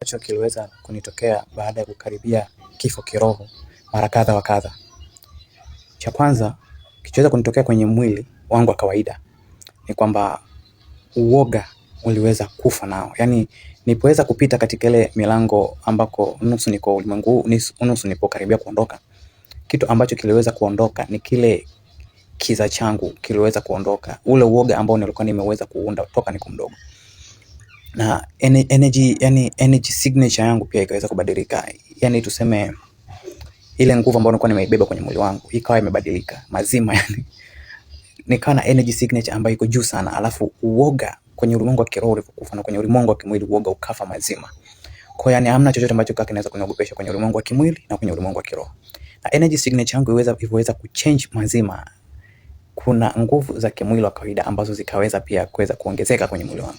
Ambacho kiliweza kunitokea baada ya kukaribia kifo kiroho mara kadha wa kadha. Cha kwanza kilichoweza kunitokea kwenye mwili wangu wa kawaida ni kwamba uoga uliweza kufa nao. Yaani nilipoweza kupita katika ile milango ambako nusu niko ulimwengu, nusu nipo karibia kuondoka. Kitu ambacho kiliweza kuondoka ni kile kiza changu kiliweza kuondoka. Ule uoga ambao nilikuwa nimeweza kuunda toka niko mdogo. Na energy signature yangu pia ikaweza kubadilika. Yani tuseme ile nguvu ambayo nilikuwa nimeibeba kwenye mwili wangu ikawa imebadilika mazima yani. Nikawa na energy signature ambayo iko juu sana, alafu uoga kwenye ulimwengu wa kiroho ulikufa na kwenye ulimwengu wa kimwili uoga ukafa mazima. Kwa yani hamna chochote ambacho kinaweza kuniogopesha kwenye ulimwengu wa kimwili na kwenye ulimwengu wa kiroho. Na energy signature yangu iliweza kuchange mazima. Kuna nguvu za kimwili wa kawaida ambazo zikaweza pia kuweza kuongezeka kwenye mwili wangu,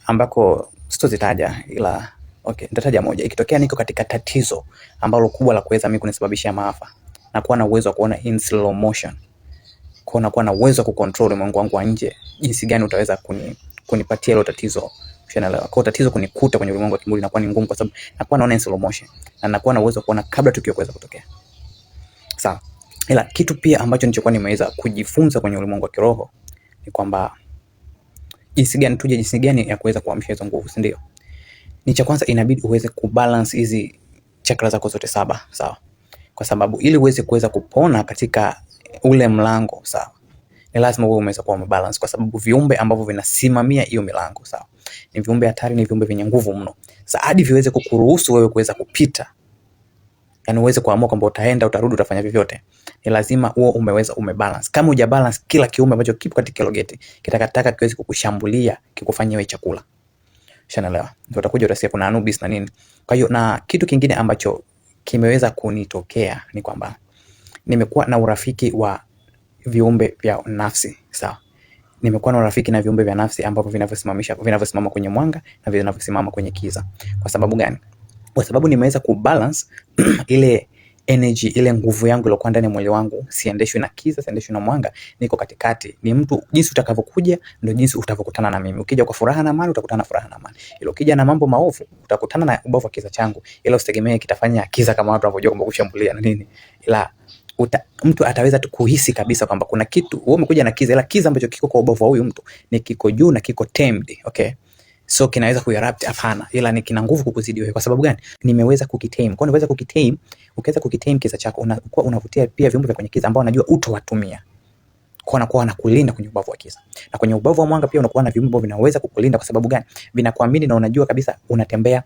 ambako sitozitaja ila nitataja moja. Ikitokea niko katika tatizo ambalo kubwa la kuweza mimi kunisababishia maafa, na kuwa na uwezo wa kuona in slow motion, kuwa na uwezo wa kucontrol ulimwengu wangu wa nje, jinsi gani utaweza kunipatia hilo tatizo. Unaelewa? Kwa tatizo kunikuta kwenye ulimwengu wa kimwili inakuwa ni ngumu, kwa sababu nakuwa naona in slow motion na nakuwa na uwezo wa kuona kabla tukio kuweza kutokea. Sawa. Ila kitu pia ambacho nilichokuwa nimeweza kujifunza kwenye ulimwengu wa kiroho ni kwamba jinsi gani ya kuweza kuamsha hizo nguvu, si ndio? Ni cha kwanza inabidi uweze kubalance hizi chakra zako zote 7, sawa? Kwa sababu ili uweze kuweza kupona katika ule mlango, sawa, ni lazima uwe umeweza kuwa umebalance, kwa sababu viumbe ambavyo vinasimamia hiyo milango, sawa, ni viumbe hatari, ni viumbe vyenye nguvu mno. Sasa hadi viweze kukuruhusu wewe kuweza kupita, yani uweze kuamua kwamba utaenda, utarudi, utafanya vyovyote, ni lazima uwe umeweza umebalance. Kama hujabalance, kila kiumbe ambacho kipo katika hilo geti kitakataka kiweze kukushambulia, kikufanyie wewe chakula. Unaelewa? Ndio utakuja utasikia kuna Anubis na nini. Kwa hiyo, na kitu kingine ambacho kimeweza kunitokea ni kwamba nimekuwa na urafiki wa viumbe vya nafsi, sawa? Nimekuwa na urafiki na viumbe vya nafsi ambavyo vinavyosimama kwenye mwanga na vinavyosimama kwenye giza. Kwa sababu gani? Kwa sababu nimeweza kubalance ile energy, ile nguvu yangu iliyokuwa ndani ya mwili wangu, siendeshwi na giza, siendeshwi na mwanga, niko katikati. Ni mtu, jinsi utakavyokuja ndio jinsi utavokutana na mimi. Ukija kwa furaha na amani, utakutana na furaha na amani. Ila ukija na mambo maovu, utakutana na ubovu wa kiza changu. Ila usitegemee kitafanya kiza kama watu wanavyojua kwamba kushambulia na nini. Ila mtu ataweza tu kuhisi kabisa kwamba kuna kitu, wewe umekuja na kiza, ila kiza ambacho kiko kwa ubovu wa huyu mtu ni kiko juu na kiko tamed, okay? So kinaweza kuerupt, hapana, ila ni kina nguvu kukuzidi wewe. Kwa sababu gani? Nimeweza kukitame. Kwa nini unaweza kukitame? Ukiweza kukitame kiza chako, unakuwa unavutia pia viumbe vya kwenye kiza ambao unajua utawatumia. Kwa anakuwa anakulinda kwenye ubavu wa kiza. Na kwenye ubavu wa mwanga pia unakuwa na viumbe vinaweza kukulinda. Kwa sababu gani? Vinakuamini na unajua kabisa unatembea